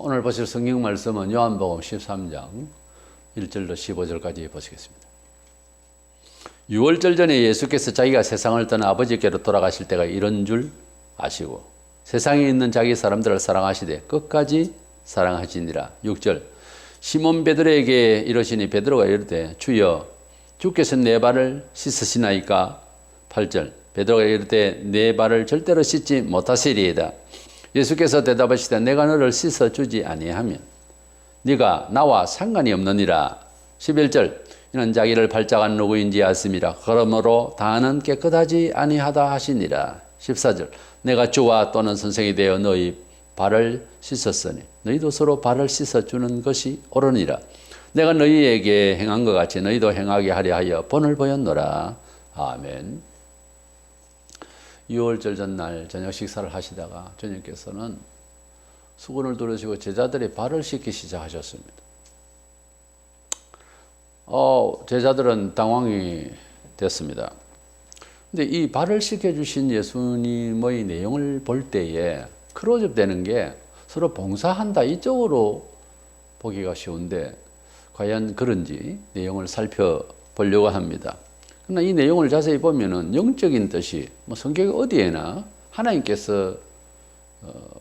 오늘 보실 성경 말씀은 요한복음 13장 1절로 15절까지 보시겠습니다. 6월절 전에 예수께서 자기가 세상을 떠나 아버지께로 돌아가실 때가 이런 줄 아시고 세상에 있는 자기 사람들을 사랑하시되 끝까지 사랑하시니라. 6절 시몬 베드로에게 이르시니 베드로가 이르되 주여 주께서 내 발을 씻으시나이까. 8절 베드로가 이르되 내 발을 절대로 씻지 못하시리이다. 예수께서 대답하시되 내가 너를 씻어주지 아니하면 네가 나와 상관이 없느니라. 11절 이는 자기를 발작한 누구인지 아심이라. 그러므로 다는 깨끗하지 아니하다 하시니라. 14절 내가 주와 또는 선생이 되어 너희 발을 씻었으니 너희도 서로 발을 씻어주는 것이 옳으니라. 내가 너희에게 행한 것 같이 너희도 행하게 하려 하여 본을 보였노라. 아멘. 6월절 전날 저녁 식사를 하시다가 주님께서는 수건을 두르시고 제자들의 발을 씻기 시작하셨습니다. 제자들은 당황이 됐습니다. 근데 이 발을 씻겨주신 예수님의 내용을 볼 때에 크로즈업 되는 게 서로 봉사한다 이쪽으로 보기가 쉬운데 과연 그런지 내용을 살펴보려고 합니다. 그러나 이 내용을 자세히 보면은 영적인 뜻이 성경 어디에나 하나님께서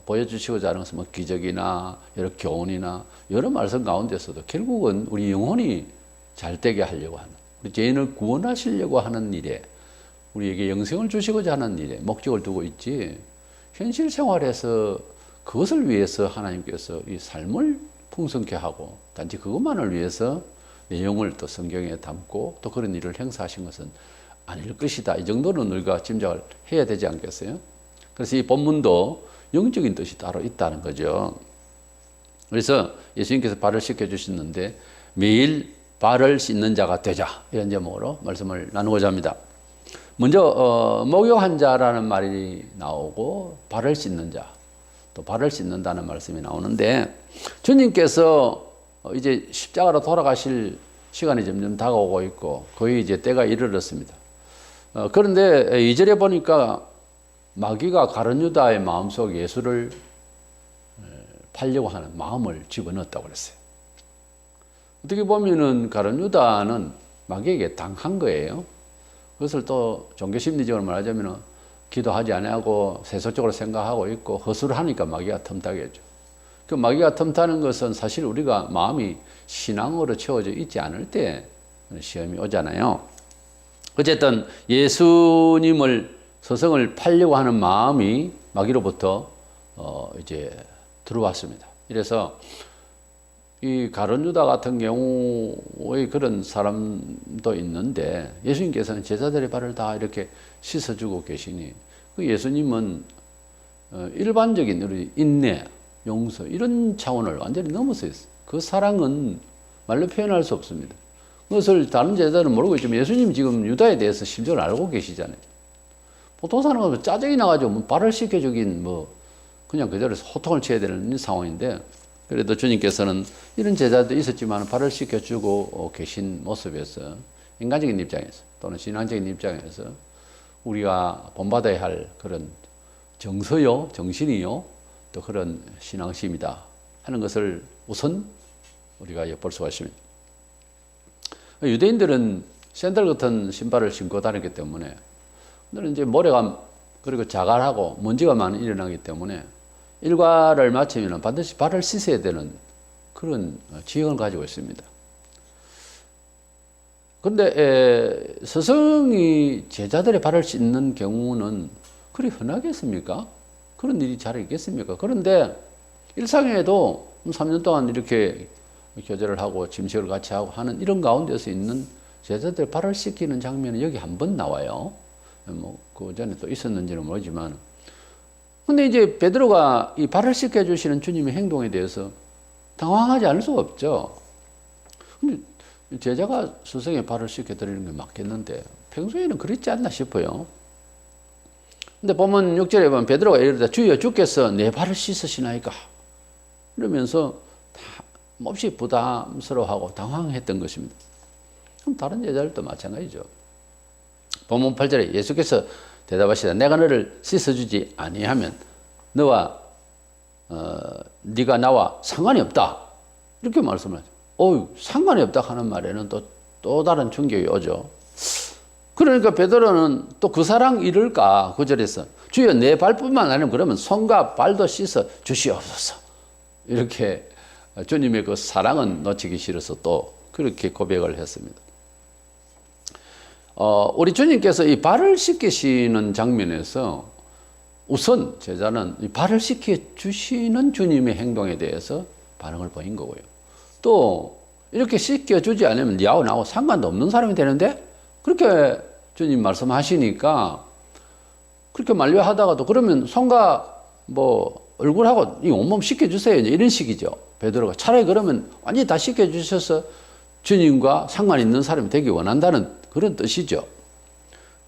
보여주시고자 하는 것은 기적이나 여러 교훈이나 여러 말씀 가운데서도 결국은 우리 영혼이 잘되게 하려고 하는, 우리 죄인을 구원하시려고 하는 일에, 우리에게 영생을 주시고자 하는 일에 목적을 두고 있지, 현실 생활에서 그것을 위해서 하나님께서 이 삶을 풍성케 하고 단지 그것만을 위해서 내용을 또 성경에 담고 또 그런 일을 행사하신 것은 아닐 것이다. 이 정도는 우리가 짐작을 해야 되지 않겠어요? 그래서 이 본문도 영적인 뜻이 따로 있다는 거죠. 그래서 예수님께서 발을 씻겨주시는데 매일 발을 씻는 자가 되자, 이런 제목으로 말씀을 나누고자 합니다. 먼저 목욕한 자라는 말이 나오고 발을 씻는 자, 또 발을 씻는다는 말씀이 나오는데 주님께서 이제 십자가로 돌아가실 시간이 점점 다가오고 있고 거의 이제 때가 이르렀습니다. 그런데 2절에 보니까 마귀가 가룟 유다의 마음속에 예수를 팔려고 하는 마음을 집어넣었다고 그랬어요. 어떻게 보면은 가룟 유다는 마귀에게 당한 거예요. 그것을 또 종교심리적으로 말하자면 기도하지 않고 세속적으로 생각하고 있고 허술을 하니까 마귀가 틈타겠죠. 그 마귀가 틈타는 것은 사실 우리가 마음이 신앙으로 채워져 있지 않을 때 시험이 오잖아요. 어쨌든 예수님을 스승을 팔려고 하는 마음이 마귀로부터 이제 들어왔습니다. 이래서 이 가룟 유다 같은 경우의 그런 사람도 있는데 예수님께서는 제자들의 발을 다 이렇게 씻어주고 계시니 그 예수님은 일반적인 우리 인내, 용서 이런 차원을 완전히 넘어서 있어요. 그 사랑은 말로 표현할 수 없습니다. 그것을 다른 제자들은 모르고 있지만 예수님이 지금 유다에 대해서 심정을 알고 계시잖아요. 보통 사람은 짜증이 나가지고 발을 씻겨주긴 그냥 그대로 호통을 쳐야 되는 상황인데 그래도 주님께서는 이런 제자도 있었지만 발을 씻겨주고 계신 모습에서 인간적인 입장에서 또는 신앙적인 입장에서 우리가 본받아야 할 그런 정서요, 정신이요, 또 그런 신앙심이다 하는 것을 우선 우리가 엿볼 수가 있습니다. 유대인들은 샌들 같은 신발을 신고 다녔기 때문에 오늘은 이제 모래가 그리고 자갈하고 먼지가 많이 일어나기 때문에 일과를 마치면 반드시 발을 씻어야 되는 그런 지형을 가지고 있습니다. 그런데 스승이 제자들의 발을 씻는 경우는 그리 흔하겠습니까? 그런 일이 잘 있겠습니까? 그런데 일상에도 3년 동안 이렇게 교제를 하고 짐식을 같이 하고 하는 이런 가운데서 있는 제자들 발을 씻기는 장면이 여기 한 번 나와요. 그 전에 또 있었는지는 모르지만. 근데 이제 베드로가 이 발을 씻겨주시는 주님의 행동에 대해서 당황하지 않을 수가 없죠. 근데 제자가 스승의 발을 씻겨드리는 게 맞겠는데 평소에는 그랬지 않나 싶어요. 근데 보면 6절에 보면 베드로가 이르되 주여 주께서 내 발을 씻으시나이까 이러면서 몹시 부담스러워하고 당황했던 것입니다. 그럼 다른 제자들도 마찬가지죠. 본문 8절에 예수께서 대답하시되 내가 너를 씻어주지 아니하면 너와 네가 나와 상관이 없다. 이렇게 말씀을 하죠. 상관이 없다 하는 말에는 또 다른 충격이 오죠. 그러니까 베드로는 또 그 사랑 이룰까? 9절에서 주여 내 발뿐만 아니면 그러면 손과 발도 씻어 주시옵소서. 이렇게 주님의 그 사랑은 놓치기 싫어서 또 그렇게 고백을 했습니다. 우리 주님께서 이 발을 씻기시는 장면에서 우선 제자는 이 발을 씻겨 주시는 주님의 행동에 대해서 반응을 보인 거고요. 또 이렇게 씻겨 주지 않으면 니하고 나하고 상관도 없는 사람이 되는데 그렇게 주님 말씀하시니까 그렇게 만류하다가도 그러면 손과 뭐 얼굴하고 이 온몸 씻겨주세요. 이런 식이죠. 베드로가 차라리 그러면 완전히 다 씻겨주셔서 주님과 상관 있는 사람이 되기 원한다는 그런 뜻이죠.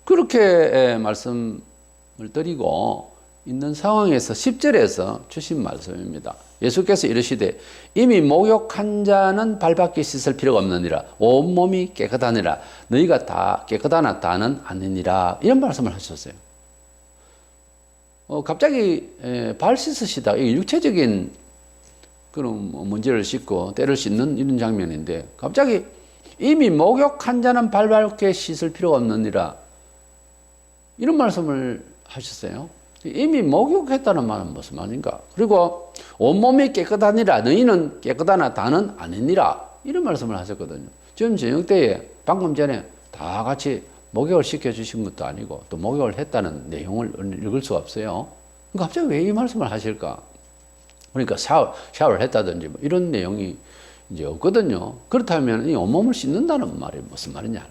그렇게 말씀을 드리고 있는 상황에서 10절에서 주신 말씀입니다. 예수께서 이르시되 이미 목욕한 자는 발밖에 씻을 필요가 없느니라 온몸이 깨끗하니라 너희가 다 깨끗하나 다는 아니니라 이런 말씀을 하셨어요. 갑자기 발 씻으시다 육체적인 그런 문제를 씻고 때를 씻는 이런 장면인데 갑자기 이미 목욕한 자는 발밖에 씻을 필요가 없느니라 이런 말씀을 하셨어요. 이미 목욕했다는 말은 무슨 말인가? 그리고 온몸이 깨끗하니라 너희는 깨끗하나 다는 아니니라 이런 말씀을 하셨거든요. 지금 저녁 때에 방금 전에 다 같이 목욕을 시켜주신 것도 아니고 또 목욕을 했다는 내용을 읽을 수가 없어요. 갑자기 왜 이 말씀을 하실까? 그러니까 샤워를 했다든지 뭐 이런 내용이 이제 없거든요. 그렇다면 이 온몸을 씻는다는 말이 무슨 말이냐?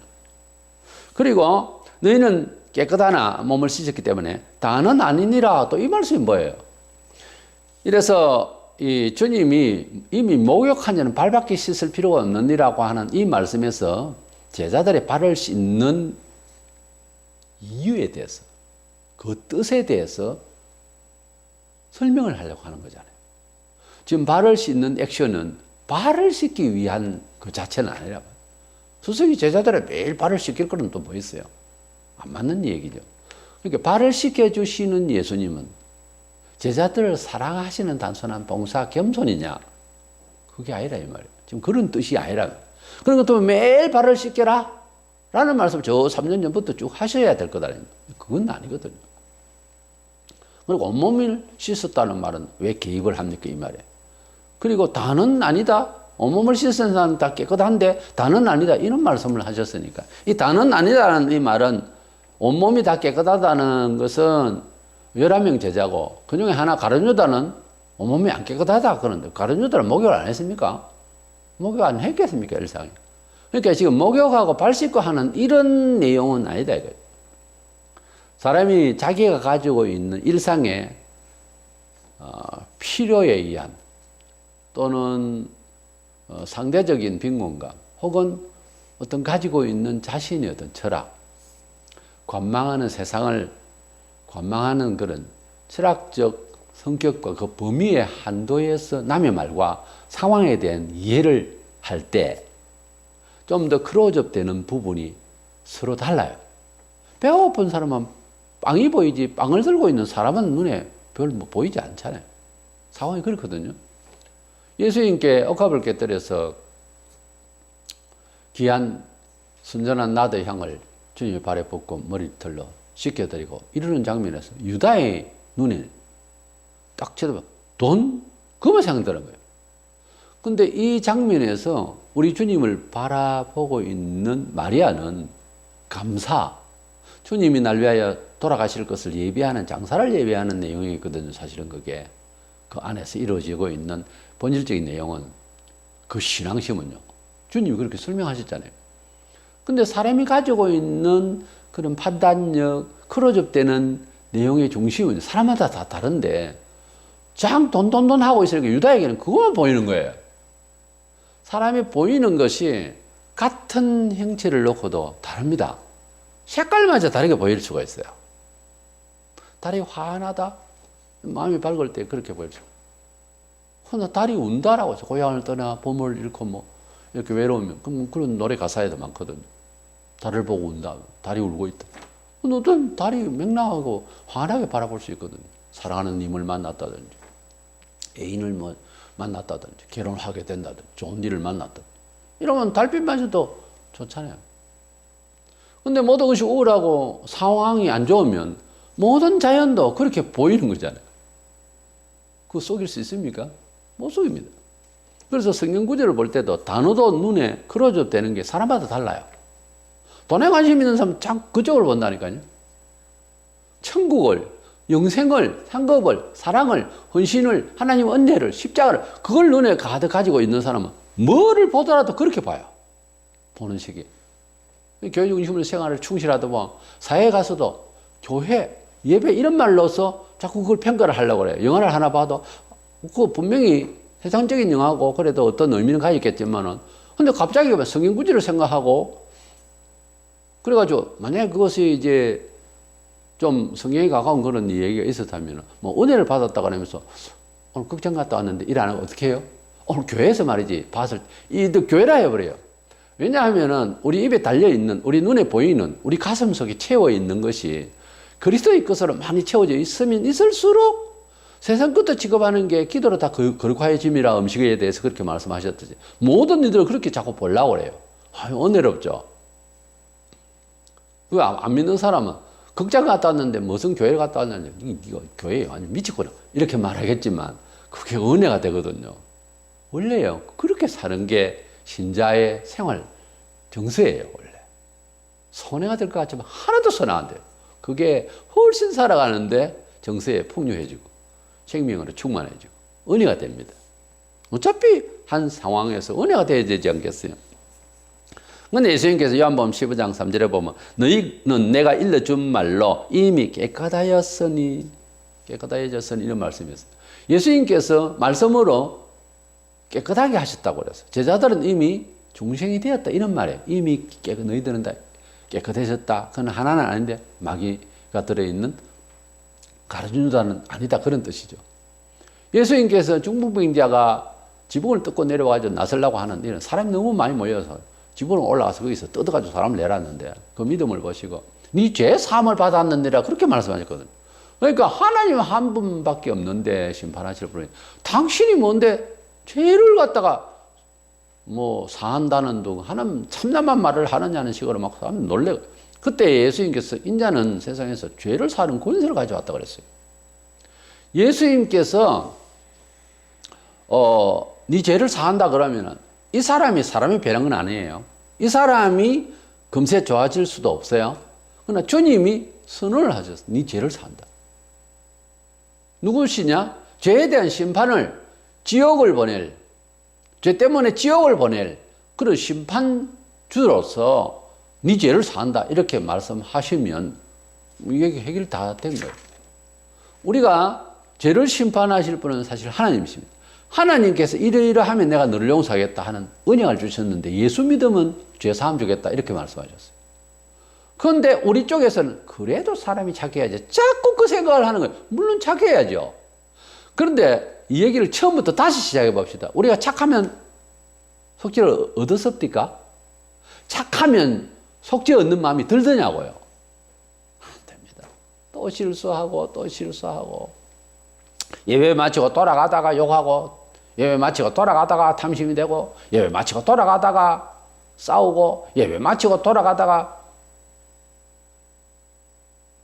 그리고 너희는 깨끗하나 몸을 씻었기 때문에 다는 아니니라 또 이 말씀이 뭐예요? 이래서 이 주님이 이미 목욕한 자는 발밖에 씻을 필요가 없느니라고 하는 이 말씀에서 제자들의 발을 씻는 이유에 대해서 그 뜻에 대해서 설명을 하려고 하는 거잖아요. 지금 발을 씻는 액션은 발을 씻기 위한 그 자체는 아니라 수석이 제자들의 매일 발을 씻길 거는 또 뭐 있어요? 안 맞는 얘기죠. 그러니까 발을 씻겨주시는 예수님은 제자들을 사랑하시는 단순한 봉사 겸손이냐? 그게 아니라 이 말이에요. 지금 그런 뜻이 아니라. 그러니까 또 매일 발을 씻겨라? 라는 말씀 저 3년 전부터 쭉 하셔야 될 거다. 그건 아니거든요. 그리고 온몸을 씻었다는 말은 왜 개입을 합니까? 이 말이에요. 그리고 다는 아니다. 온몸을 씻은 사람은 다 깨끗한데 다는 아니다. 이런 말씀을 하셨으니까. 이 다는 아니다라는 이 말은 온몸이 다 깨끗하다는 것은 11명 제자고 그중에 하나 가룟유다는 온몸이 안 깨끗하다 그러는데 가룟유다는 목욕을 안 했습니까? 목욕 안 했겠습니까? 일상에. 그러니까 지금 목욕하고 발 씻고 하는 이런 내용은 아니다 이거예요. 사람이 자기가 가지고 있는 일상의 필요에 의한 또는 상대적인 빈곤감 혹은 어떤 가지고 있는 자신의 어떤 철학 관망하는 세상을 관망하는 그런 철학적 성격과 그 범위의 한도에서 남의 말과 상황에 대한 이해를 할 때 좀 더 클로즈업 되는 부분이 서로 달라요. 배가 고픈 사람은 빵이 보이지 빵을 들고 있는 사람은 눈에 별 뭐 보이지 않잖아요. 상황이 그렇거든요. 예수님께 억합을 곁들여서 귀한 순전한 나드 향을 주님의 발에 붓고 머리털로 씻겨드리고 이러는 장면에서 유다의 눈에 딱 쳐다보면 돈? 그것만 생각드는 거예요. 근데 이 장면에서 우리 주님을 바라보고 있는 마리아는 감사, 주님이 날 위하여 돌아가실 것을 예비하는 장사를 예비하는 내용이거든요. 사실은 그게 그 안에서 이루어지고 있는 본질적인 내용은 그 신앙심은요. 주님이 그렇게 설명하셨잖아요. 근데 사람이 가지고 있는 그런 판단력, 클로즈업되는 내용의 중심은 사람마다 다 다른데 장 돈 하고 있으니까 유다에게는 그것만 보이는 거예요. 사람이 보이는 것이 같은 형체를 놓고도 다릅니다. 색깔마저 다르게 보일 수가 있어요. 달이 환하다? 마음이 밝을 때 그렇게 보일 수 있어요. 나 달이 운다라고 해서 고향을 떠나 봄을 잃고 뭐 이렇게 외로우면 그런 노래 가사에도 많거든요. 달을 보고 운다. 달이 울고 있다. 어떤 달이 맹랑하고 환하게 바라볼 수 있거든요. 사랑하는 님을 만났다든지. 애인을 뭐 만났다든지 결혼을 하게 된다든지 좋은 일을 만났다든지 이러면 달빛마저도 좋잖아요. 근데 모든 것이 우울하고 상황이 안 좋으면 모든 자연도 그렇게 보이는 거잖아요. 그거 속일 수 있습니까? 못 속입니다. 그래서 성경 구절을 볼 때도 단어도 눈에 크로즈되는 게 사람마다 달라요. 돈에 관심 있는 사람은 참 그쪽을 본다니까요. 천국을, 영생을, 상급을, 사랑을, 헌신을, 하나님 은혜를, 십자가를 그걸 눈에 가득 가지고 있는 사람은 뭐를 보더라도 그렇게 봐요. 보는 시기. 교회 중심으로 생활을 충실하다 보면 사회에 가서도 교회, 예배 이런 말 넣어서 자꾸 그걸 평가를 하려고 그래요. 영화를 하나 봐도 그 분명히 세상적인 영화고 그래도 어떤 의미는 가졌겠지만은 근데 갑자기 성경 구절을 생각하고 그래가지고 만약에 그것이 이제 좀 성경에 가까운 그런 얘기가 있었다면 뭐 은혜를 받았다 그러면서 오늘 극장 갔다 왔는데 일 안 하고 어떻게 해요? 오늘 교회에서 말이지 봤을 때 이 교회라 해버려요. 왜냐하면은 우리 입에 달려있는 우리 눈에 보이는 우리 가슴 속에 채워 있는 것이 그리스도의 것으로 많이 채워져 있으면 있을수록 세상 끝도 취급하는 게 기도로 다 거룩하여짐이라 음식에 대해서 그렇게 말씀하셨듯이 모든 이들을 그렇게 자꾸 보려고 그래요. 아유, 은혜롭죠. 그거 안 믿는 사람은 극장 갔다 왔는데 무슨 교회를 갔다 왔느냐 이거 교회예요. 아니 미치구나 이렇게 말하겠지만 그게 은혜가 되거든요. 원래요. 그렇게 사는 게 신자의 생활 정서예요. 원래 손해가 될 것 같지만 하나도 손해 안 돼요. 그게 훨씬 살아가는데 정서에 풍요해지고 생명으로 충만해지고 은혜가 됩니다. 어차피 한 상황에서 은혜가 돼야 되지 않겠어요? 근데 예수님께서 요한복음 15장 3절에 보면 너희는 내가 일러준 말로 이미 깨끗하였으니 이런 말씀이었어요. 예수님께서 말씀으로 깨끗하게 하셨다고 그랬어요. 제자들은 이미 중생이 되었다 이런 말이에요. 이미 너희들은 다 깨끗해졌다. 그건 하나는 아닌데 마귀가 들어있는 가르준다는 아니다 그런 뜻이죠. 예수님께서 중풍병자가 지붕을 뜯고 내려와가지고 나서려고 하는 이런 사람이 너무 많이 모여서 지붕을 올라가서 거기서 뜯어가지고 사람을 내놨는데 그 믿음을 보시고 네 죄 사함을 받았느니라 그렇게 말씀하셨거든요. 그러니까 하나님 한 분밖에 없는데 심판하실 분이 당신이 뭔데 죄를 갖다가 뭐 사한다는 둥 하나님 참담한 말을 하느냐는 식으로 막 사람 놀래고 그때 예수님께서 인자는 세상에서 죄를 사는 권세를 가져왔다 그랬어요. 예수님께서 네 죄를 사한다 그러면은 이 사람이 변한 건 아니에요. 이 사람이 금세 좋아질 수도 없어요. 그러나 주님이 선언을 하셨어요. 네 죄를 사한다. 누구시냐? 죄에 대한 심판을 지옥을 보낼 죄 때문에 지옥을 보낼 그런 심판주로서 네 죄를 사한다 이렇게 말씀하시면 이게 해결 다 된 거예요. 우리가 죄를 심판하실 분은 사실 하나님이십니다. 하나님께서 이러이러하면 내가 너를 용서하겠다 하는 은혜를 주셨는데 예수 믿으면 죄 사함 주겠다 이렇게 말씀하셨어요. 그런데 우리 쪽에서는 그래도 사람이 착해야지 자꾸 그 생각을 하는 거예요. 물론 착해야죠. 그런데 이 얘기를 처음부터 다시 시작해 봅시다. 우리가 착하면 속죄를 얻었습니까? 착하면 속죄 얻는 마음이 들더냐고요. 안 됩니다. 또 실수하고 예배 마치고 돌아가다가 욕하고 예배 마치고 돌아가다가 탐심이 되고 예배 마치고 돌아가다가 싸우고 예배 마치고 돌아가다가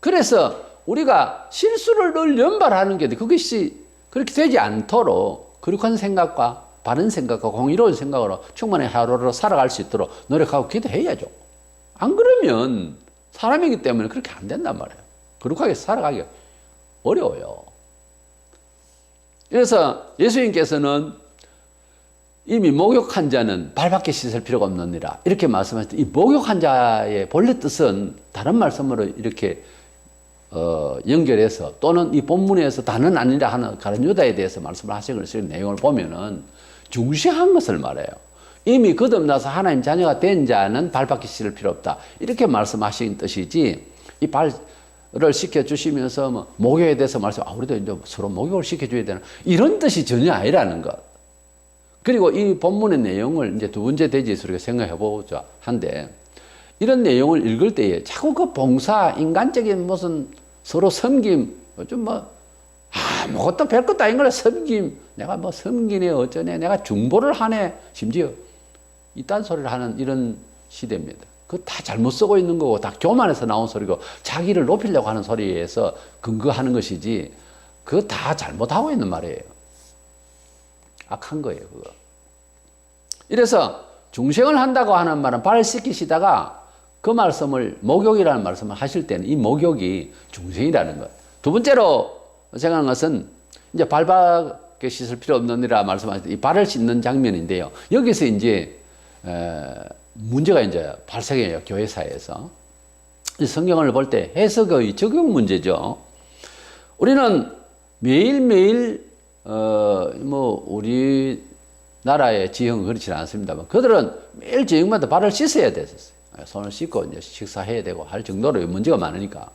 그래서 우리가 실수를 늘 연발하는 게 그것이 그렇게 되지 않도록 거룩한 생각과 바른 생각과 공의로운 생각으로 충만히 하루를 살아갈 수 있도록 노력하고 기도해야죠. 안 그러면 사람이기 때문에 그렇게 안 된단 말이에요. 거룩하게 살아가기가 어려워요. 그래서 예수님께서는 이미 목욕한 자는 발밖에 씻을 필요가 없느니라 이렇게 말씀하셨는데 이 목욕한 자의 본래 뜻은 다른 말씀으로 이렇게 연결해서 또는 이 본문에서 다는 아니라 하는 가룟 유다에 대해서 말씀을 하신 것을 내용을 보면은 중시한 것을 말해요. 이미 거듭나서 하나님 자녀가 된 자는 발밖에 씻을 필요 없다. 이렇게 말씀하신 뜻이지 이 발을 시켜주시면서 뭐 목욕에 대해서 우리도 이제 서로 목욕을 시켜줘야 되나 이런 뜻이 전혀 아니라는 것. 그리고 이 본문의 내용을 이제 두 번째 대지에서 우리가 생각해 보자 한데 이런 내용을 읽을 때에 자꾸 그 봉사, 인간적인 무슨 서로 섬김, 좀 아무것도 별것도 아닌 걸 섬김, 내가 뭐 섬기네 어쩌네, 내가 중보를 하네, 심지어 이딴 소리를 하는 이런 시대입니다. 그거 다 잘못 쓰고 있는 거고 다 교만해서 나온 소리고 자기를 높이려고 하는 소리에서 근거하는 것이지 그거 다 잘못하고 있는 말이에요. 악한 거예요, 그거. 이래서 중생을 한다고 하는 말은 발을 씻기시다가 그 말씀을 목욕이라는 말씀을 하실 때는 이 목욕이 중생이라는 거예요. 두 번째로 생각하는 것은 이제 발밖에 씻을 필요 없느니라 말씀하실 때 이 발을 씻는 장면인데요. 여기서 이제 문제가 이제 발생해요, 교회사에서. 성경을 볼 때 해석의 적용 문제죠. 우리는 매일매일 뭐 우리나라의 지형은 그렇지는 않습니다만 그들은 매일 저녁마다 발을 씻어야 됐었어요. 손을 씻고 이제 식사해야 되고 할 정도로 문제가 많으니까.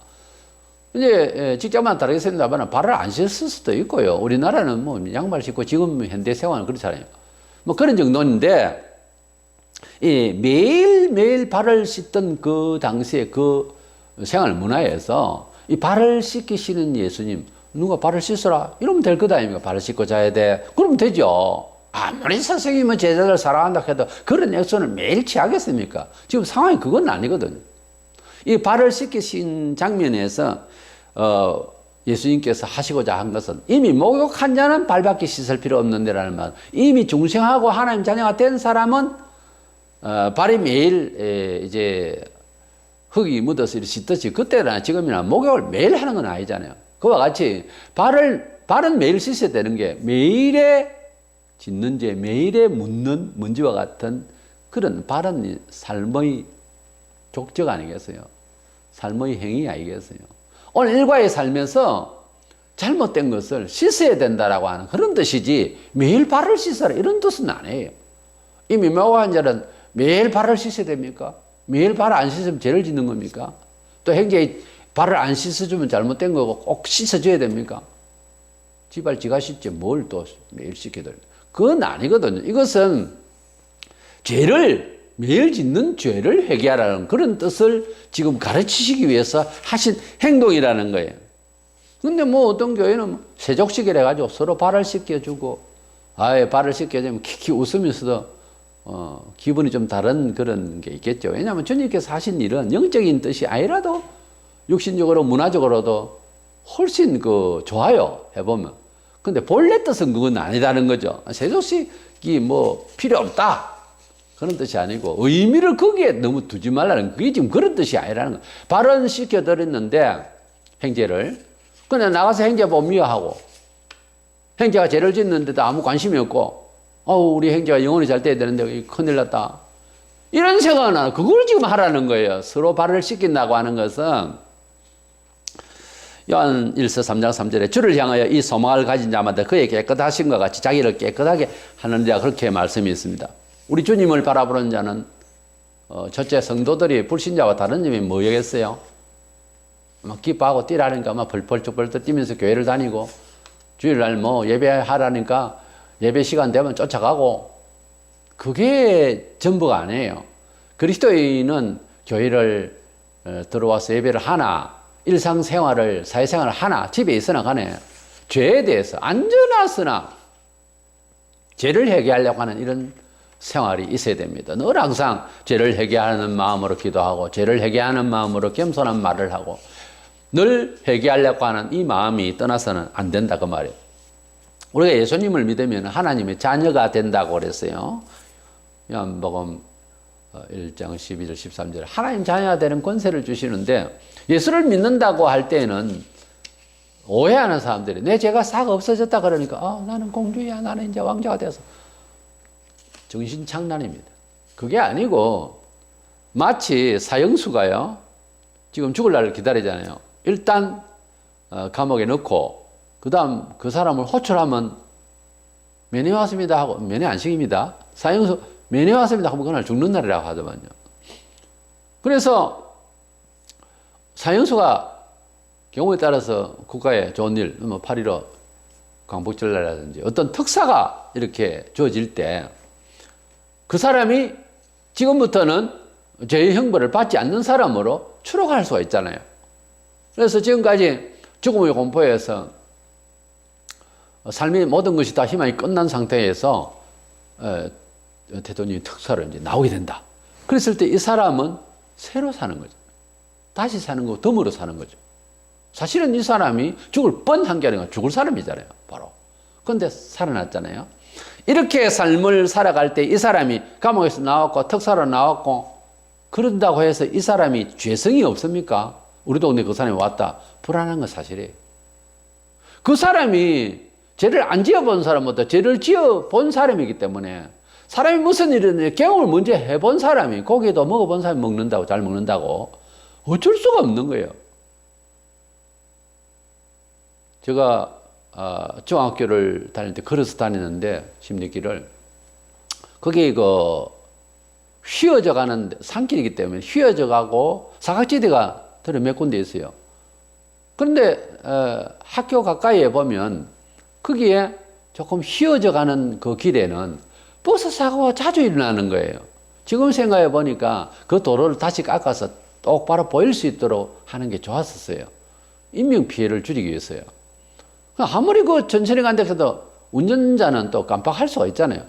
이제 직장만 다르겠습니다만 발을 안 씻을 수도 있고요. 우리나라는 뭐 양말 신고 지금 현대 생활은 그렇잖아요. 뭐 그런 정도인데 이 매일매일 발을 씻던 그 당시에 그 생활 문화에서 이 발을 씻기시는 예수님, 누가 발을 씻어라 이러면 될 것 아닙니까? 발을 씻고 자야 돼. 그러면 되죠. 아무리 선생님은 제자들 사랑한다 해도 그런 액션을 매일 취하겠습니까? 지금 상황이 그건 아니거든요. 이 발을 씻기신 장면에서 예수님께서 하시고자 한 것은 이미 목욕한 자는 발밖에 씻을 필요 없는데라는 말. 이미 중생하고 하나님 자녀가 된 사람은 발이 매일 이제 흙이 묻어서 이렇게 씻듯이 그때나 지금이나 목욕을 매일 하는 건 아니잖아요. 그와 같이 발은 매일 씻어야 되는 게 매일의 짓는 죄, 매일의 묻는 먼지와 같은 그런 발은 삶의 족적 아니겠어요? 삶의 행위 아니겠어요? 오늘 일과에 살면서 잘못된 것을 씻어야 된다라고 하는 그런 뜻이지 매일 발을 씻어라 이런 뜻은 아니에요. 이미 목욕한 자는 매일 발을 씻어야 됩니까? 매일 발을 안 씻으면 죄를 짓는 겁니까? 또 행제에 발을 안 씻어주면 잘못된 거고 꼭 씻어줘야 됩니까? 지발 지가 씻지 뭘 또 매일 씻게 됩니까? 그건 아니거든요. 이것은 죄를 매일 짓는 죄를 회개하라는 그런 뜻을 지금 가르치시기 위해서 하신 행동이라는 거예요. 근데 뭐 어떤 교회는 세족식이라 가지고 서로 발을 씻겨주고 아예 발을 씻겨주면 키키 웃으면서도 기분이 좀 다른 그런 게 있겠죠. 왜냐하면 주님께서 하신 일은 영적인 뜻이 아니라도 육신적으로 문화적으로도 훨씬 좋아요. 해보면. 근데 본래 뜻은 그건 아니다는 거죠. 세족식이 뭐 필요 없다. 그런 뜻이 아니고 의미를 거기에 너무 두지 말라는 그게 지금 그런 뜻이 아니라는 거예요. 발은 씻겨드렸는데 행제를 그냥 나가서 행제 보면 미워하고 행제가 죄를 짓는데도 아무 관심이 없고 우리 행제가 영혼이 잘 돼야 되는데 큰일 났다. 이런 생각은 안 하고 그걸 지금 하라는 거예요. 서로 발을 씻긴다고 하는 것은 요한 1서 3장 3절에 주를 향하여 이 소망을 가진 자마다 그의 깨끗하신 것 같이 자기를 깨끗하게 하느니라 그렇게 말씀이 있습니다. 우리 주님을 바라보는 자는 첫째 성도들이 불신자와 다른 점이 뭐겠어요? 막 기뻐하고 뛰라니까 막 벌벌쩍 뛰면서 교회를 다니고 주일날 뭐 예배하라니까 예배 시간 되면 쫓아가고 그게 전부가 아니에요. 그리스도인은 교회를 들어와서 예배를 하나 일상생활을 사회생활을 하나 집에 있으나 간에 죄에 대해서 안전하으나 죄를 해결하려고 하는 이런 생활이 있어야 됩니다. 늘 항상 죄를 회개하는 마음으로 기도하고 죄를 회개하는 마음으로 겸손한 말을 하고 늘 회개하려고 하는 이 마음이 떠나서는 안 된다 그 말이에요. 우리가 예수님을 믿으면 하나님의 자녀가 된다고 그랬어요. 요한복음 1장 12절 13절 하나님 자녀가 되는 권세를 주시는데 예수를 믿는다고 할 때는 오해하는 사람들이 내 죄가 싹 없어졌다 그러니까 나는 공주야 나는 이제 왕자가 돼서 정신착란입니다. 그게 아니고 마치 사형수가요. 지금 죽을 날을 기다리잖아요. 일단 감옥에 넣고 그 다음 그 사람을 호출하면 면회 왔습니다 하고 면회 안 시킵니다. 사형수 면회 왔습니다 하면 그날 죽는 날이라고 하더만요. 그래서 사형수가 경우에 따라서 국가에 좋은 일, 뭐 8.15 광복절날이라든지 어떤 특사가 이렇게 주어질 때 그 사람이 지금부터는 죄의 형벌을 받지 않는 사람으로 추록할 수가 있잖아요. 그래서 지금까지 죽음의 공포에서 삶의 모든 것이 다 희망이 끝난 상태에서 대통령이 특사로 이제 나오게 된다. 그랬을 때 이 사람은 새로 사는 거죠. 다시 사는 거, 덤으로 사는 거죠. 사실은 이 사람이 죽을 뻔한 게 아니라 죽을 사람이잖아요, 바로. 그런데 살아났잖아요. 이렇게 삶을 살아갈 때 이 사람이 감옥에서 나왔고 특사로 나왔고 그런다고 해서 이 사람이 죄성이 없습니까? 우리 동네 그 사람이 왔다. 불안한 건 사실이에요. 그 사람이 죄를 안 지어본 사람보다 죄를 지어본 사람이기 때문에 사람이 무슨 일이든 경험을 먼저 해본 사람이 고기도 먹어본 사람이 먹는다고 잘 먹는다고 어쩔 수가 없는 거예요. 제가 중학교를 다닐 때 걸어서 다니는데 심리길을 거기 휘어져 가는 산길이기 때문에 휘어져 가고 사각지대가 들어 몇 군데 있어요. 그런데 학교 가까이에 보면 거기에 조금 휘어져 가는 그 길에는 버스 사고가 자주 일어나는 거예요. 지금 생각해 보니까 그 도로를 다시 깎아서 똑바로 보일 수 있도록 하는 게 좋았었어요. 인명피해를 줄이기 위해서요. 아무리 천천히 간다고 해도 운전자는 또 깜빡할 수가 있잖아요.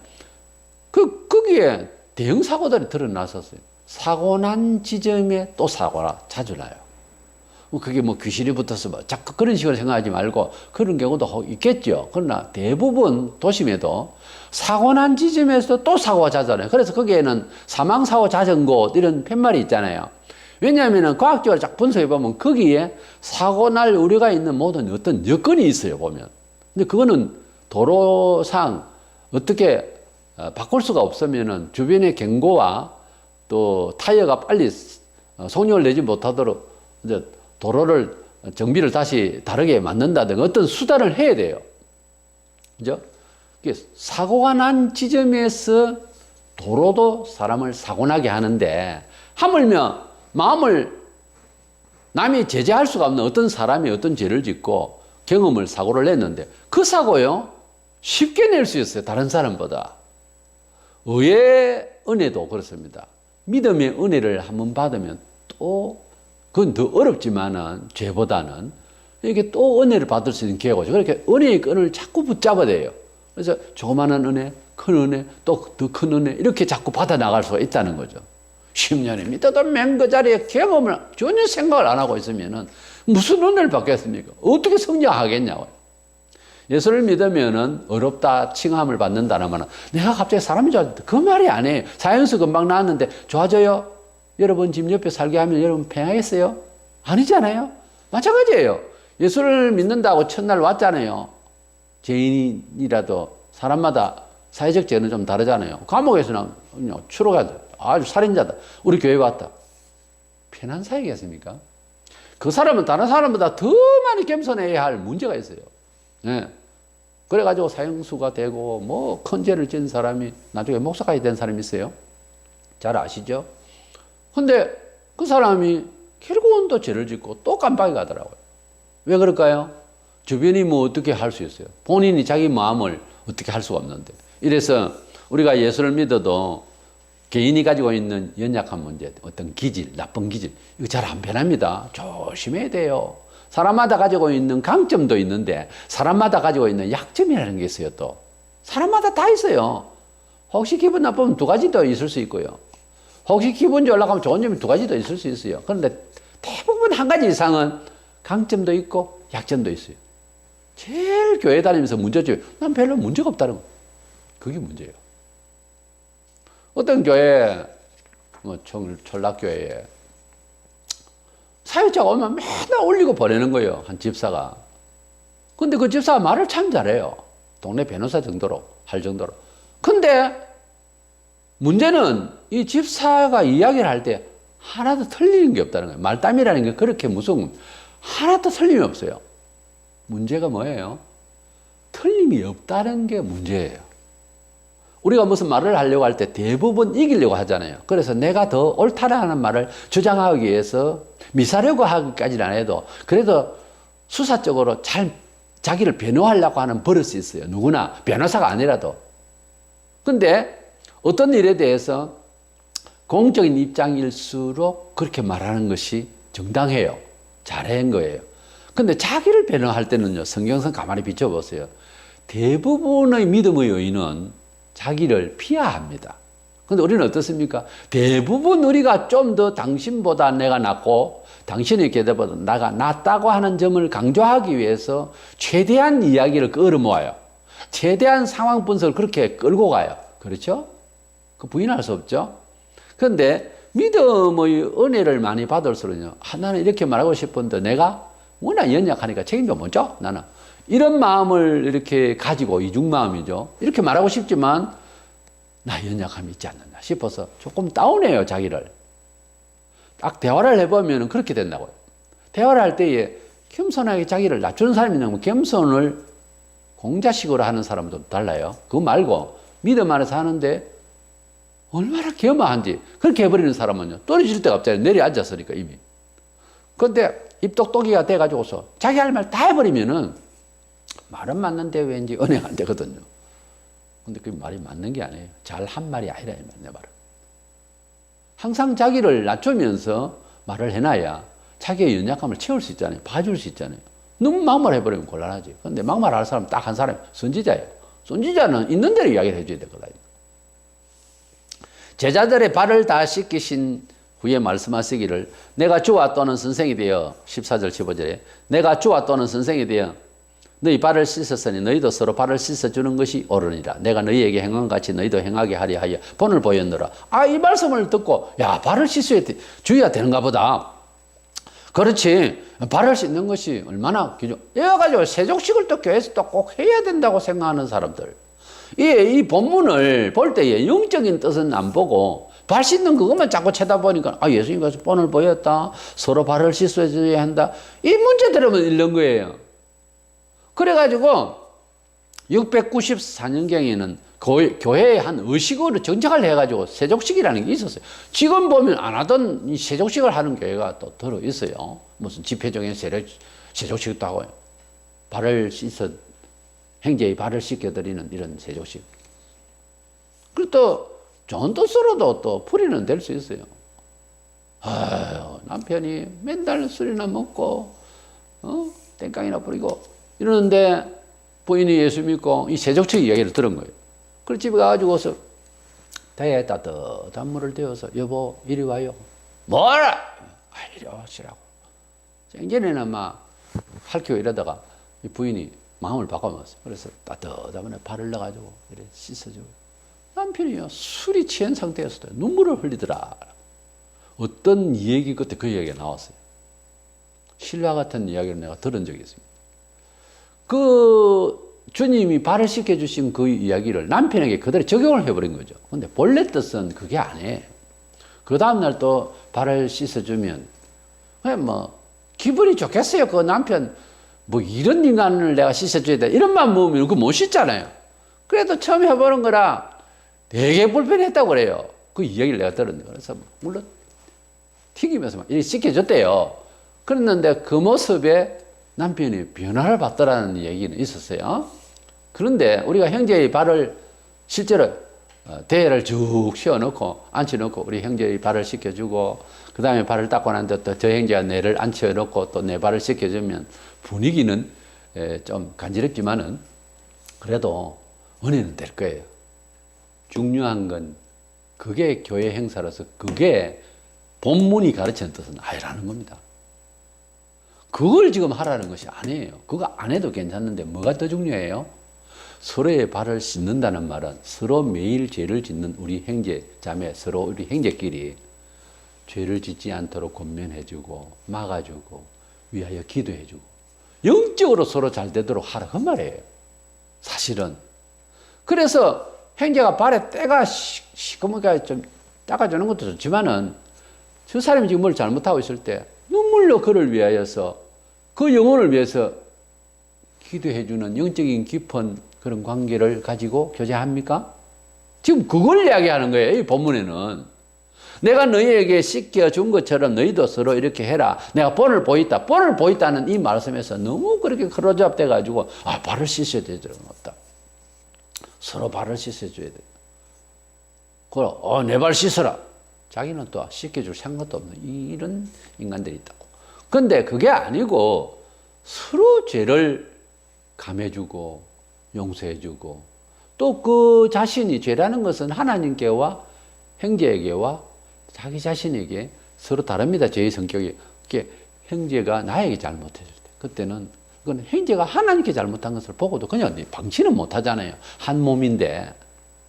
거기에 대형 사고들이 드러났었어요. 사고 난 지점에 또 사고가 자주 나요. 그게 귀신이 붙어서 자꾸 그런 식으로 생각하지 말고 그런 경우도 있겠죠. 그러나 대부분 도심에도 사고 난 지점에서 또 사고가 자주 나요. 그래서 거기에는 사망사고 잦은 곳 이런 팻말이 있잖아요. 왜냐하면 과학적으로 쫙 분석해 보면 거기에 사고 날 우려가 있는 모든 어떤 여건이 있어요, 보면. 근데 그거는 도로상 어떻게 바꿀 수가 없으면은 주변의 경고와 또 타이어가 빨리 속력을 내지 못하도록 이제 도로를 정비를 다시 다르게 만든다든가 어떤 수단을 해야 돼요. 그죠? 사고가 난 지점에서 도로도 사람을 사고 나게 하는데 하물며 마음을 남이 제재할 수가 없는 어떤 사람이 어떤 죄를 짓고 경험을 사고를 냈는데 그 사고요 쉽게 낼 수 있어요. 다른 사람보다. 의의 은혜도 그렇습니다. 믿음의 은혜를 한번 받으면 또 그건 더 어렵지만은 죄보다는 이게 또 은혜를 받을 수 있는 기회가 오죠. 그렇게 은혜의 끈을 자꾸 붙잡아야 돼요. 그래서 조그마한 은혜, 큰 은혜, 또 더 큰 은혜 이렇게 자꾸 받아 나갈 수가 있다는 거죠. 10년이 믿어도 맨 그 자리에 경험을 전혀 생각을 안 하고 있으면은 무슨 은혜를 받겠습니까? 어떻게 성장하겠냐고요. 예수를 믿으면은 어렵다, 칭함을 받는다는 말은 내가 갑자기 사람이 좋아졌다. 그 말이 아니에요. 사연수 금방 나왔는데 좋아져요? 여러분 집 옆에 살게 하면 여러분 평안하겠어요? 아니잖아요. 마찬가지예요. 예수를 믿는다고 첫날 왔잖아요. 죄인이라도 사람마다 사회적 죄는 좀 다르잖아요. 감옥에서는 추록하다. 아주 살인자다. 우리 교회 왔다. 편한 사이겠습니까? 그 사람은 다른 사람보다 더 많이 겸손해야 할 문제가 있어요. 네. 그래가지고 사형수가 되고 큰 죄를 지은 사람이 나중에 목사까지 된 사람이 있어요. 잘 아시죠? 근데 그 사람이 결국은 또 죄를 짓고 또 깜빡이 가더라고요. 왜 그럴까요? 주변이 어떻게 할 수 있어요? 본인이 자기 마음을 어떻게 할 수가 없는데. 이래서 우리가 예수를 믿어도 개인이 가지고 있는 연약한 문제, 어떤 기질, 나쁜 기질, 이거 잘 안 변합니다. 조심해야 돼요. 사람마다 가지고 있는 강점도 있는데 사람마다 가지고 있는 약점이라는 게 있어요. 또 사람마다 다 있어요. 혹시 기분 나쁘면 두 가지 더 있을 수 있고요. 혹시 기분이 올라가면 좋은 점이 두 가지 더 있을 수 있어요. 그런데 대부분 한 가지 이상은 강점도 있고 약점도 있어요. 제일 교회 다니면서 문제죠. 난 별로 문제가 없다는 거. 그게 문제예요. 어떤 교회, 철락교회에 사회자가 오면 맨날 올리고 보내는 거예요. 한 집사가. 근데 그 집사가 말을 참 잘해요. 동네 변호사 정도로, 할 정도로. 근데 문제는 이 집사가 이야기를 할 때 하나도 틀리는 게 없다는 거예요. 말담이라는 게 그렇게 무서운, 하나도 틀림이 없어요. 문제가 뭐예요? 틀림이 없다는 게 문제예요. 우리가 무슨 말을 하려고 할 때 대부분 이기려고 하잖아요. 그래서 내가 더 옳다라는 말을 주장하기 위해서 미사려고 하기까지는 안 해도 그래도 수사적으로 잘 자기를 변호하려고 하는 버릇이 있어요. 누구나 변호사가 아니라도. 근데 어떤 일에 대해서 공적인 입장일수록 그렇게 말하는 것이 정당해요. 잘한 거예요. 근데 자기를 변호할 때는요, 성경상 가만히 비춰보세요. 대부분의 믿음의 여인은 자기를 피하합니다. 근데 우리는 어떻습니까? 대부분 우리가 좀 더 당신보다 내가 낫고 당신의 계대보다 나가 낫다고 하는 점을 강조하기 위해서 최대한 이야기를 끌어모아요. 최대한 상황 분석을 그렇게 끌고 가요. 그렇죠? 그 부인할 수 없죠. 그런데 믿음의 은혜를 많이 받을수록요. 나는 이렇게 말하고 싶은데 내가 워낙 연약하니까 책임도 못 져. 나는 이런 마음을 이렇게 가지고 이중마음이죠. 이렇게 말하고 싶지만 나 연약함이 있지 않느냐 싶어서 조금 다운해요. 자기를. 딱 대화를 해보면 그렇게 된다고요. 대화를 할 때에 겸손하게 자기를 낮추는 사람이 있냐면 겸손을 공자식으로 하는 사람도 달라요. 그거 말고 믿음 안에서 하는데 얼마나 겸허한지 그렇게 해버리는 사람은요. 떨어질 데가 없잖아요. 내려앉았으니까 이미. 그런데 입똑똑이가 돼가지고서 자기 할 말 다 해버리면은 말은 맞는데 왠지 은혜가 안 되거든요. 근데 그 말이 맞는 게 아니에요. 잘 한 말이 아니라 내 말은. 항상 자기를 낮추면서 말을 해놔야 자기의 연약함을 채울 수 있잖아요. 봐줄 수 있잖아요. 너무 막말해버리면 곤란하지. 그런데 막말할 사람 딱 한 사람이 선지자예요. 선지자는 있는 대로 이야기를 해줘야 되거든요. 제자들의 발을 다 씻기신 후에 말씀하시기를 내가 주와 또는 선생이 되어 14절 15절에 내가 주와 또는 선생이 되어 너희 발을 씻었으니 너희도 서로 발을 씻어주는 것이 옳으니라. 내가 너희에게 행한 같이 너희도 행하게 하려 하여 본을 보였노라. 이 말씀을 듣고 발을 씻어야 주의해야 되는가 보다. 그렇지. 발을 씻는 것이 얼마나 이래가지고 세족식을 또 교회에서 또 꼭 해야 된다고 생각하는 사람들. 이 본문을 볼 때에 영적인 뜻은 안 보고 발 씻는 그것만 자꾸 쳐다보니까 예수님께서 본을 보였다. 서로 발을 씻어줘야 한다. 이 문제들만 읽는 거예요. 그래가지고 694년경에는 교회에 한 의식으로 정착을 해가지고 세족식이라는 게 있었어요. 지금 보면 안 하던 이 세족식을 하는 교회가 또 들어있어요. 무슨 집회 중에 세족식도 하고요. 발을 씻어 형제의 발을 씻겨드리는 이런 세족식. 그리고 또 좋은 뜻으로도 또 풀이는 될 수 있어요. 남편이 맨날 술이나 먹고 땡깡이나 부리고 이러는데 부인이 예수 믿고 이 세족식 이야기를 들은 거예요. 그래서 집에 가가지고서 대야에 따뜻한 물을 데워서 여보 이리 와요. 뭐라? 이리 오시라고. 생전에는 막 할퀴고 이러다가 이 부인이 마음을 바꿔먹었어요. 그래서 따뜻한 물에 발을 넣어가지고 이렇게 씻어주고 남편이요 술이 취한 상태였을 때 눈물을 흘리더라. 어떤 얘기 끝에 그 이야기가 나왔어요. 신라 같은 이야기를 내가 들은 적이 있습니다. 그 주님이 발을 씻겨주신 그 이야기를 남편에게 그대로 적용을 해버린 거죠. 근데 본래 뜻은 그게 아니에요. 그 다음날 또 발을 씻어주면 그냥 뭐 기분이 좋겠어요. 그 남편 뭐 이런 인간을 내가 씻어줘야 돼 이런 마음 먹으면 그거 못 씻잖아요. 그래도 처음 해보는 거라 되게 불편했다고 그래요. 그 이야기를 내가 들었는데 그래서 물론 튀기면서 막 이렇게 씻겨줬대요. 그랬는데 그 모습에 남편이 변화를 받더라는 얘기는 있었어요. 그런데 우리가 형제의 발을 실제로 대야를 쭉 씌워놓고 앉혀놓고 우리 형제의 발을 씻겨주고 그 다음에 발을 닦고 난 뒤에 또 저 형제가 내를 앉혀놓고 또 내 발을 씻겨주면 분위기는 좀 간지럽지만은 그래도 은혜는 될 거예요. 중요한 건 그게 교회 행사라서 그게 본문이 가르치는 뜻은 아니라는 겁니다. 그걸 지금 하라는 것이 아니에요. 그거 안 해도 괜찮는데 뭐가 더 중요해요? 서로의 발을 씻는다는 말은 서로 매일 죄를 짓는 우리 형제, 자매, 서로 우리 형제끼리 죄를 짓지 않도록 권면해주고 막아주고 위하여 기도해주고 영적으로 서로 잘 되도록 하라 그 말이에요. 사실은. 그래서 형제가 발에 때가 시커멓게 좀 닦아주는 것도 좋지만은 저 사람이 지금 뭘 잘못하고 있을 때 눈물로 그를 위하여서 그 영혼을 위해서 기도해주는 영적인 깊은 그런 관계를 가지고 교제합니까? 지금 그걸 이야기하는 거예요. 이 본문에는. 내가 너희에게 씻겨준 것처럼 너희도 서로 이렇게 해라. 내가 본을 보였다. 본을 보였다는 이 말씀에서 너무 그렇게 크로즈업 돼가지고 발을 씻어야 되는 없다. 서로 발을 씻어줘야 돼. 그럼 내 발 씻어라. 자기는 또 씻겨줄 생각도 없는 이런 인간들이 있다고. 근데 그게 아니고 서로 죄를 감해주고 용서해주고 또 그 자신이 죄라는 것은 하나님께와 형제에게와 자기 자신에게 서로 다릅니다. 죄의 성격이. 형제가 나에게 잘못했을 때 그때는 그건 형제가 하나님께 잘못한 것을 보고도 그냥 방치는 못하잖아요. 한 몸인데.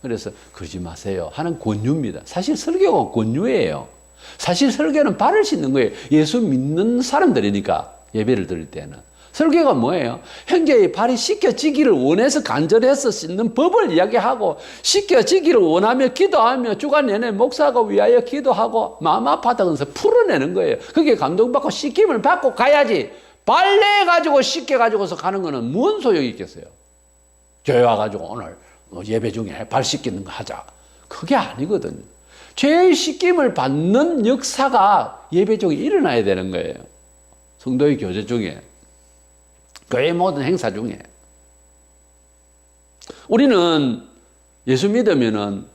그래서 그러지 마세요 하는 권유입니다. 사실 설교가 권유예요. 사실 설교는 발을 씻는 거예요. 예수 믿는 사람들이니까 예배를 드릴 때는. 설교가 뭐예요? 형제의 발이 씻겨지기를 원해서 간절해서 씻는 법을 이야기하고 씻겨지기를 원하며 기도하며 주간 내내 목사가 위하여 기도하고 마음 아파하면서 풀어내는 거예요. 그게 감동받고 씻김을 받고 가야지. 빨래해가지고 씻겨가지고서 가는 거는 무슨 소용이 있겠어요? 교회 와가지고 오늘 예배 중에 발 씻기는 거 하자. 그게 아니거든요. 죄의 씻김을 받는 역사가 예배 중에 일어나야 되는 거예요. 성도의 교제 중에. 교회 모든 행사 중에. 우리는 예수 믿으면은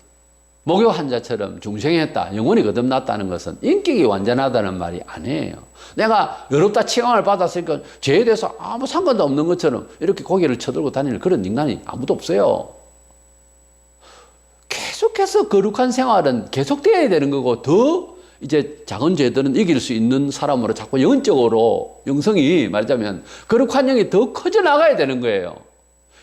목욕 환자처럼 중생했다, 영혼이 거듭났다는 것은 인격이 완전하다는 말이 아니에요. 내가 의롭다 칭함을 받았으니까 죄에 대해서 아무 상관도 없는 것처럼 이렇게 고개를 쳐들고 다니는 그런 인간이 아무도 없어요. 계속해서 거룩한 생활은 계속되어야 되는 거고 더 이제 작은 죄들은 이길 수 있는 사람으로 자꾸 영적으로 영성이 말하자면 거룩한 영이 더 커져 나가야 되는 거예요.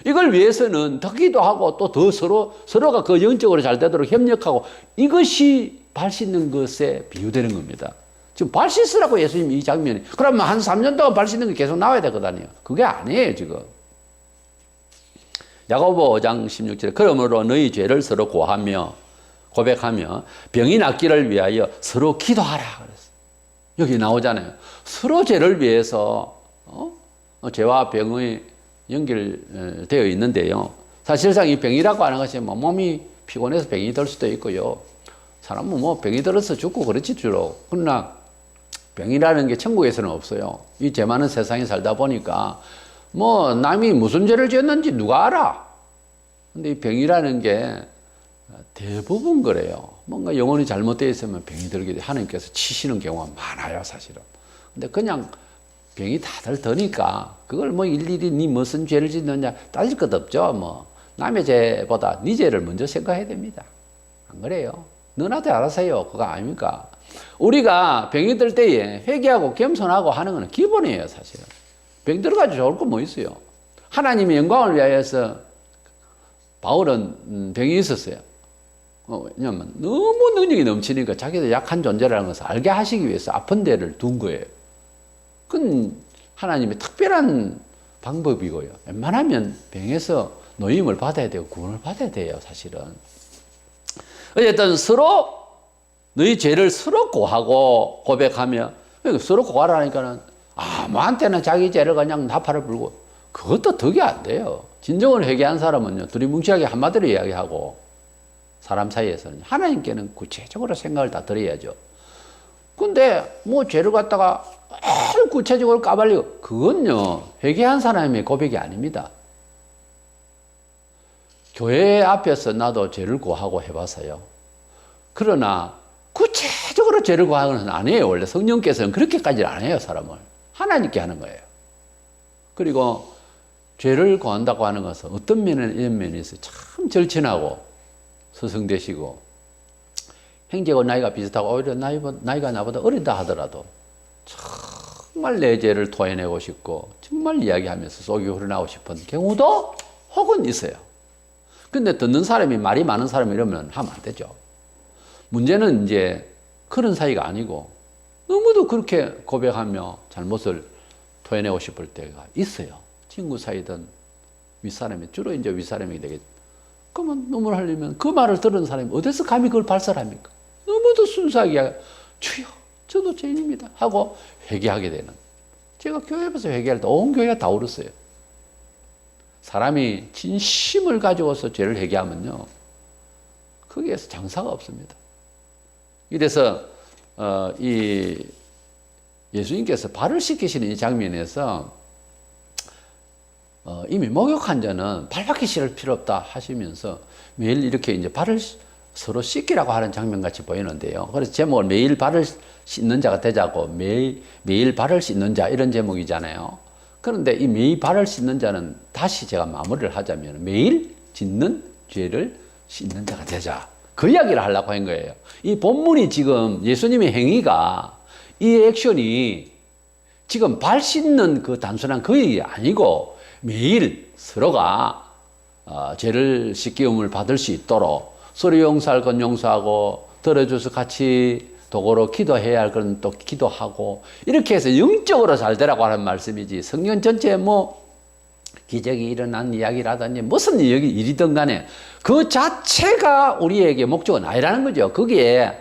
이걸 위해서는 더 기도하고 또 더 서로가 그 영적으로 잘 되도록 협력하고 이것이 발 씻는 것에 비유되는 겁니다. 지금 발 씻으라고 예수님 이 장면이. 그러면 한 3년 동안 발 씻는 게 계속 나와야 되거든요. 그게 아니에요, 지금. 야고보 5장 16절에 그러므로 너희 죄를 서로 고백하며 병이 낫기를 위하여 서로 기도하라 그랬어요. 여기 나오잖아요. 서로 죄를 위해서 죄와 병의 연결되어 있는데요. 사실상 이 병이라고 하는 것이 몸이 피곤해서 병이 들 수도 있고요. 사람은 병이 들어서 죽고 그렇지 주로. 그러나 병이라는 게 천국에서는 없어요. 이 죄 많은 세상에 살다 보니까 남이 무슨 죄를 지었는지 누가 알아? 근데 이 병이라는 게 대부분 그래요. 뭔가 영혼이 잘못되어 있으면 병이 들게 하나님께서 치시는 경우가 많아요, 사실은. 근데 그냥 병이 다들 드니까 그걸 일일이 네 무슨 죄를 짓느냐 따질 것 없죠. 남의 죄보다 네 죄를 먼저 생각해야 됩니다. 안 그래요? 너나도 알아서 해요. 그거 아닙니까? 우리가 병이 들 때에 회개하고 겸손하고 하는 건 기본이에요, 사실은. 병 들어가지고 좋을 거 뭐 있어요? 하나님의 영광을 위하여서 바울은 병이 있었어요. 왜냐면 너무 능력이 넘치니까 자기도 약한 존재라는 것을 알게 하시기 위해서 아픈 데를 둔 거예요. 그건 하나님의 특별한 방법이고요. 웬만하면 병에서 노임을 받아야 되고 구원을 받아야 돼요, 사실은. 어쨌든 서로 너희 죄를 서로 고하고 고백하며 서로 고하라니까는 아무한테나 자기 죄를 그냥 나팔을 불고 그것도 덕이 안 돼요. 진정으로 회개한 사람은요, 둘이 뭉치하게 한마디로 이야기하고 사람 사이에서는 하나님께는 구체적으로 생각을 다 드려야죠. 근데 죄를 갖다가 구체적으로 까발리고 그건요 회개한 사람의 고백이 아닙니다. 교회 앞에서 나도 죄를 고하고 해봐서요. 그러나 구체적으로 죄를 고하는 건 아니에요. 원래 성령께서는 그렇게까지는 안 해요, 사람을. 하나님께 하는 거예요. 그리고 죄를 고한다고 하는 것은 어떤 면에는 이런 면이 있어요. 참 절친하고 서성되시고 형제가 나이가 비슷하고 오히려 나이가 나보다 어리다 하더라도 정말 내 죄를 토해내고 싶고 정말 이야기하면서 속이 우러나고 싶은 경우도 혹은 있어요. 근데 듣는 사람이 말이 많은 사람이 이러면 하면 안 되죠. 문제는 이제 그런 사이가 아니고 너무도 그렇게 고백하며 잘못을 토해내고 싶을 때가 있어요. 친구 사이든 윗사람이, 주로 이제 윗사람이 되겠죠. 그러면 눈물 흘리면 그 말을 들은 사람이 어디서 감히 그걸 발설합니까? 너무도 순수하게 주여 저도 죄인입니다 하고 회개하게 되는. 제가 교회에서 회개할 때 온 교회가 다 울었어요. 사람이 진심을 가지고서 죄를 회개하면요 거기에서 장사가 없습니다. 이래서 이 예수님께서 발을 씻기시는 이 장면에서 이미 목욕한 자는 발밖에 씻을 필요 없다 하시면서 매일 이렇게 이제 발을 서로 씻기라고 하는 장면 같이 보이는데요. 그래서 제목을 매일 발을 씻는 자가 되자고 매일 발을 씻는 자 이런 제목이잖아요. 그런데 이 매일 발을 씻는 자는 다시 제가 마무리를 하자면 매일 짓는 죄를 씻는 자가 되자. 그 이야기를 하려고 한 거예요. 이 본문이 지금 예수님의 행위가 이 액션이 지금 발 씻는 그 단순한 그 얘기 아니고 매일 서로가 죄를 씻기움을 받을 수 있도록 서로 용서할 건 용서하고 들어줘서 같이 도구로 기도해야 할 건 또 기도하고 이렇게 해서 영적으로 잘 되라고 하는 말씀이지 성경 전체에 뭐 기적이 일어난 이야기라든지 무슨 일이든 간에 그 자체가 우리에게 목적은 아니라는 거죠. 거기에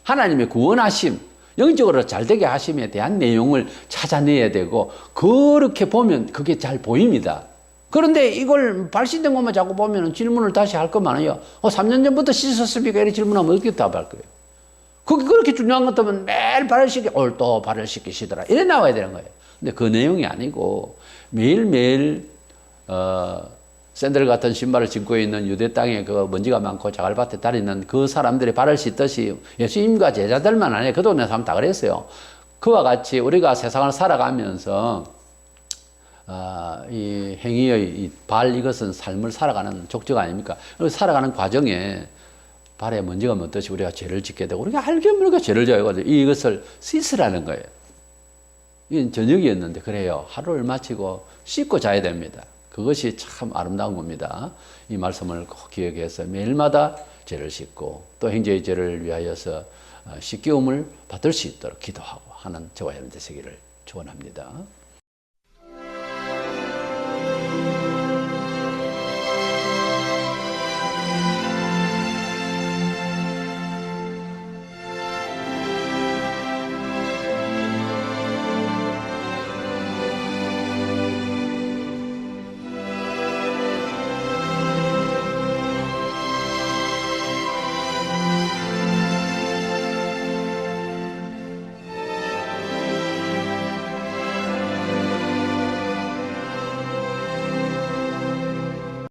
하나님의 구원하심, 영적으로 잘 되게 하심에 대한 내용을 찾아내야 되고 그렇게 보면 그게 잘 보입니다. 그런데 이걸 발 씻는 것만 자꾸 보면 질문을 다시 할 것만요. 3년 전부터 씻었습니까? 이렇게 질문하면 어떻게 답할 거예요? 그게 그렇게 중요한 것 같으면 매일 발을 오늘 또 발을 씻기시더라. 이래 나와야 되는 거예요. 근데 그 내용이 아니고 매일매일 샌들 같은 신발을 신고 있는 유대 땅에 그 먼지가 많고 자갈밭에 다니는 그 사람들이 발을 씻듯이 예수님과 제자들만 아니에요. 그 동네 사람 다 그랬어요. 그와 같이 우리가 세상을 살아가면서 이 행위의 이 발 이것은 삶을 살아가는 족적 아닙니까? 살아가는 과정에 발에 먼지가 묻듯이 우리가 죄를 짓게 되고 우리가 알게 모르게 죄를 져가지고 이것을 씻으라는 거예요. 이건 저녁이었는데 그래요. 하루를 마치고 씻고 자야 됩니다. 그것이 참 아름다운 겁니다. 이 말씀을 꼭 기억해서 매일마다 죄를 씻고 또 형제의 죄를 위하여서 씻기움을 받을 수 있도록 기도하고 하는 저와 여러분 되시기를 축원합니다.